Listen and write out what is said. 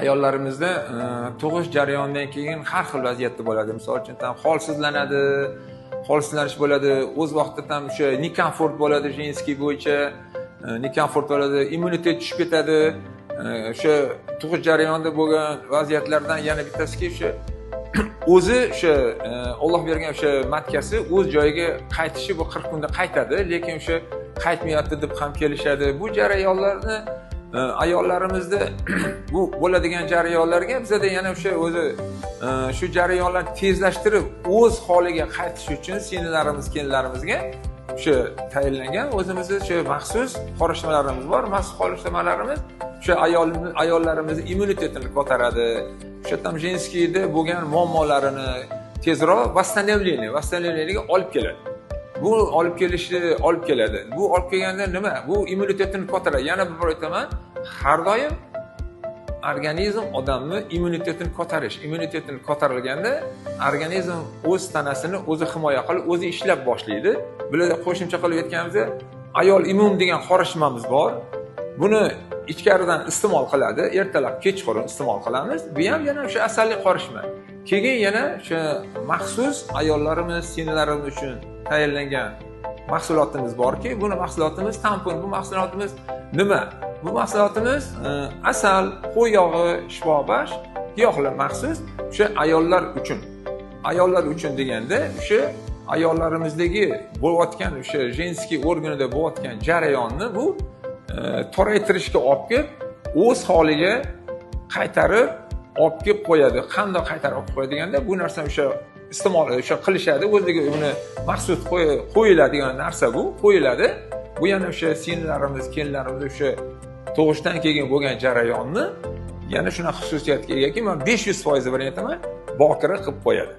Ayollarimizda tug'ish jarayonidan keyin har xil vaziyatda bo'ladi. Misol uchun holsizlanadi, holsizlanish bo'ladi, o'z vaqtida ham o'sha nikomfort bo'ladi, jenskiy bo'yicha nikomfort bo'ladi, immunitet tushib ketadi. O'sha tug'ish jarayonida bo'lgan vaziyatlardan yana bittasiki o'sha o'zi o'sha Alloh bergan o'sha matkasi o'z joyiga qaytishi bu 40 kunda qaytadi, lekin o'sha qaytmayapti deb ham kelishadi. Bu jarayonlarni ayollarimizda bu bo'ladigan jarayonlarga bizda yana o'sha o'zi shu jarayonlarni tezlashtirib o'z holiga qaytish uchun singillarimiz, kelinlarimizga o'sha tayinlangan o'zimizda o'sha maxsus qorishmalarimiz bor. Maxsus qorishmalarimiz o'sha ayollarimizni immunitetini ko'taradi. O'sha ham jenskiyda bo'lgan muammolarini tezroq восстановлениеga olib keladi. Bu olib keladi. Bu olib kelganda nima? Bu immunitetini ko'taradi. Yana bir bor aytaman, har doim organizm odamni immunitetini ko'tarish. Immunitetini ko'tarilganda organizm o'z tanasini o'zi himoya qilib, o'zi ishlab boshlaydi. Bularda qo'shimcha qilib aytganimizda, ayol immun degan qorishmamiz bor. Buni ichkaridan iste'mol qiladi, ertalab, kechqurun iste'mol qilamiz. Bu ham yana o'sha asalli qorishma. Keyin yana o'sha maxsus ayollarimiz, singillarimiz uchun tayyorlangan mahsulotimiz borki, buni mahsulotimiz tampon. Bu mahsulotimiz nima? Bu mahsulotimiz asal, qo'y yog'i, shifobaxsh giyohlar maxsus o'sha ayollar uchun. Ayollar uchun deganda o'sha ayollarimizdagi bo'layotgan o'sha jenskiy organida bo'layotgan jarayonni bu toraytirishga olib kelib, o'z holiga qaytarib olib kelib qo'yadi. Qanday qaytarib olib qo'yadi deganda, bu narsa o'sha iste'mol qilishadi. O'ziga uni maxsus qo'yiladigan narsa bu, qo'yiladi. Bu yana o'sha singillarimiz, kelinlarimiz o'sha tug'ishdan keyin bo'lgan jarayonni yana shuna xususiyatga egaki, men 500% bilan aytaman, bokira qilib qo'yadi.